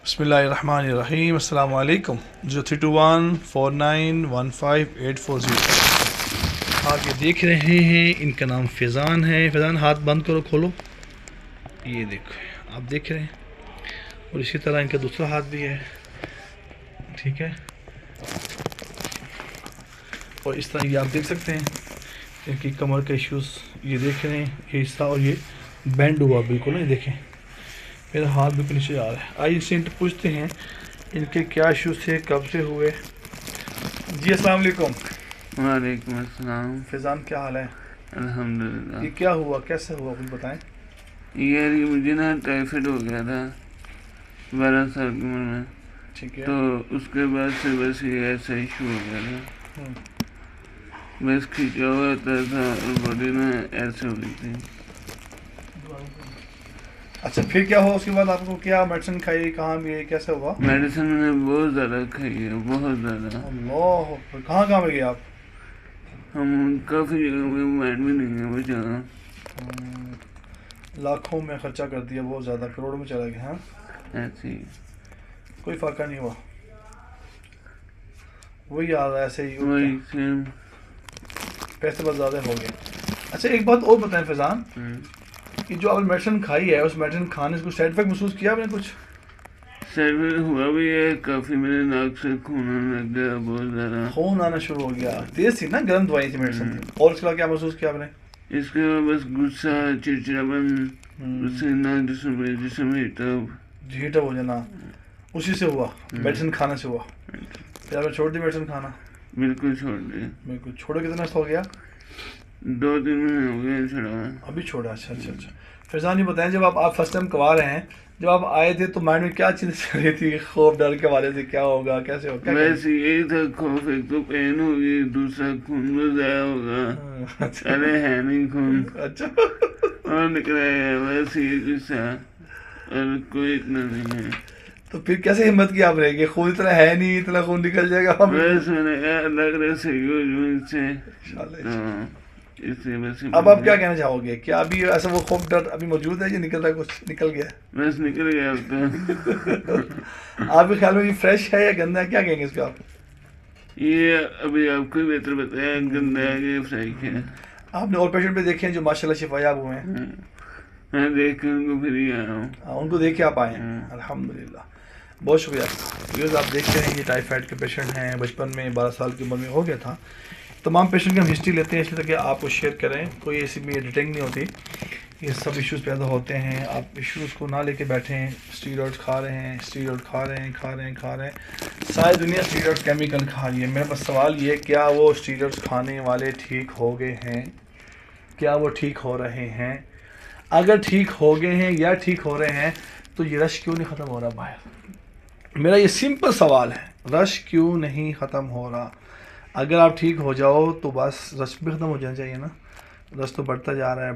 بسم اللہ الرحمن الرحیم. السلام علیکم. 0321491580. آپ یہ دیکھ رہے ہیں ان کا نام فیضان ہے. فیضان ہاتھ بند کرو, کھولو. یہ دیکھو آپ دیکھ رہے ہیں, اور اسی طرح ان کا دوسرا ہاتھ بھی ہے. ٹھیک ہے, اور اس طرح یہ آپ دیکھ سکتے ہیں ان کی کمر کے ایشوز. یہ دیکھ رہے ہیں یہ حصہ, اور یہ بینڈ ہوا بالکل. نہیں دیکھیں میرا ہاتھ بالکل نیچے آ رہا ہے. آئیے سے پوچھتے ہیں ان کے کیا ایشوز تھے, کب سے ہوئے. جی السلام علیکم. وعلیکم السلام. فیضان کیا حال ہے؟ الحمدللہ. یہ کیا ہوا, کیسے ہوا, کچھ بتائیں. یار یہ مجھے نا ٹائیفائڈ ہو گیا تھا 12 سال کی عمر میں. ٹھیک ہے. تو اس کے بعد سے بس یہ ایسا ایشو ہو گیا تھا. بس کھینچا ہوا ہوتا تھا اور باڈی نا ایسے ہو گئی تھی. اچھا پھر کیا ہوا اس کے بعد؟ آپ کو کیا میڈیسن کھائی, کہاں بھی, کیسے ہوا؟ میڈیسن میں نے بہت زیادہ کھائی ہے, بہت زیادہ. اللہ, کہاں کہاں پہ گئے آپ؟ ہم کافی جگہ پہ, مائنڈ بھی نہیں ہے وہ جگہ. لاکھوں میں خرچہ کر دیا, بہت زیادہ, کروڑوں میں چلا گیا. ہاں ایسے ہی کوئی فائدہ نہیں ہوا, وہی یاد ہے ایسے ہی, وہی سیم. پیسے بہت زیادہ ہو گئے. اچھا ایک بات اور بتائیں فیضان, کہ جو آپ نے میڈیسن کھائی ہے, اس میڈیسن کھانے سے کچھ سائڈ افیکٹ محسوس کیا آپ نے کچھ؟ سائڈ افیکٹ ہوا بھی ہے کافی. میرے ناک سے خون آنے لگ گیا بہت زیادہ. خون آنا شروع ہو گیا, تیز تھی نا, گرم دوائی تھی, میڈیسن تھی. اور اس کے بعد کیا محسوس کیا آپ نے؟ اس کے بعد بس غصہ, چڑچڑاپن, پسینہ جسم ہیٹ اپ. ہیٹ اپ ہو جانا, اسی سے ہوا, میڈیسن کھانے سے ہوا. پھر آپ نے چھوڑ دی میڈیسن کھانا؟ بالکل چھوڑ دیا. بالکل چھوڑے. کتنا ہو گیا؟ 2-3 مہینے ہو گئے چھوڑا. ابھی چھوڑا. اچھا اچھا اچھا. فیضان یہ بتائیں, جب آپ فرسٹ ٹائم کروا رہے ہیں, جب آپ آئے تھے تو مائنڈ میں کیا چیز چل رہی تھی, خوف ڈر کے حوالے سے, کیا ہوگا, کیسے ہوگا؟ ویسے یہی تھا خوف. ایک تو پین ہوگی, دوسرا خون بھی ضائع ہوگا. ارے ہے نہیں خون. اچھا اور نکلا ہے, ویسے یہ کچھ تھا اور کوئی اتنا نہیں ہے. تو پھر کیسے ہمت کی آپ نے کہ خون اتنا ہے نہیں, اتنا خون نکل جائے گا؟ بس میں نے کہا لگ رہا صحیح ہو جوں اس سے. اب آپ کیا کہنا چاہو گے, کیا ابھی ایسا وہ خوف ڈر ابھی موجود ہے, یہ نکل رہا ہے, کچھ نکل گیا؟ بس نکل گیا اب تو. آپ کے خیال میں یہ فریش ہے یا گندا ہے, کیا کہیں گے اس پہ آپ؟ یہ ابھی آپ کو بہتر بتایا, گندا ہے کہ فریش ہے. آپ نے اور پیشنٹ پہ دیکھے ہیں جو ماشاء اللہ شفا یاب ہوئے ہیں؟ میں دیکھ کر ان کو پھر ہی آیا ہوں. ان کو دیکھ کے آپ آئے ہیں, الحمدللہ, بہت شکریہ. آپ دیکھتے ہیں یہ ٹائیفائڈ کے پیشنٹ ہیں, بچپن میں 12 سال کی عمر میں ہو گیا تھا. تمام پیشنٹ کی ہم ہسٹری لیتے ہیں اس لیے کہ آپ کو شیئر کریں, کوئی ایسی بھی ایڈیٹنگ نہیں ہوتی. یہ سب ایشوز پیدا ہوتے ہیں, آپ ایشوز کو نہ لے کے بیٹھیں. اسٹیرائڈز کھا رہے ہیں, اسٹیرائڈ کھا رہے ہیں, ساری دنیا اسٹیرائڈ کیمیکل کھا رہی ہے. میرا بس سوال یہ ہے, کیا وہ اسٹیرائڈز کھانے والے ٹھیک ہو گئے ہیں؟ کیا وہ ٹھیک ہو رہے ہیں؟ اگر ٹھیک ہو گئے ہیں یا ٹھیک ہو رہے ہیں تو یہ رش کیوں نہیں ختم ہو رہا باہر؟ میرا یہ سمپل سوال ہے, رش کیوں نہیں ختم ہو رہا؟ اگر آپ ٹھیک ہو جاؤ تو بس رش بھی ختم ہو جانا چاہیے نا. رش تو بڑھتا جا رہا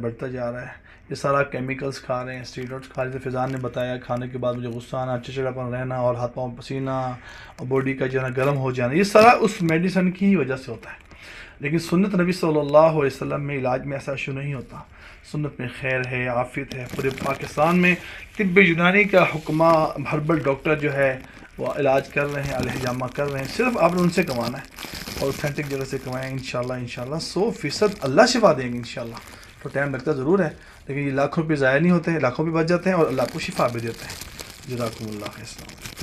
ہے. یہ سارا کیمیکلز کھا رہے ہیں, اسٹیرائڈز کھا رہے تھے. فیضان نے بتایا کھانے کے بعد مجھے غصہ آنا, چڑچڑاپن رہنا, اور ہاتھ پاؤں پسینہ, اور باڈی کا جو ہے نا گرم ہو جانا, یہ سارا اس میڈیسن کی ہی وجہ سے ہوتا ہے. لیکن سنت نبی صلی اللہ علیہ وسلم میں علاج میں ایسا ایشو نہیں ہوتا. سنت میں خیر ہے, عافیت ہے. پورے پاکستان میں طب یونانی کا حکمہ ہربل ڈاکٹر جو ہے وہ علاج کر رہے ہیں, الحجامہ کر رہے ہیں. صرف آپ نے ان سے کمانا ہے, اور اوتھینٹک جگہ سے کمائیں. انشاءاللہ 100% اللہ شفا دیں گے انشاءاللہ. تو ٹائم لگتا ضرور ہے, لیکن یہ لاکھوں روپے ضائع نہیں ہوتے ہیں, لاکھوں بھی بچ جاتے ہیں, اور اللہ کو شفا بھی دیتے ہیں. جزاکم اللہ خیر.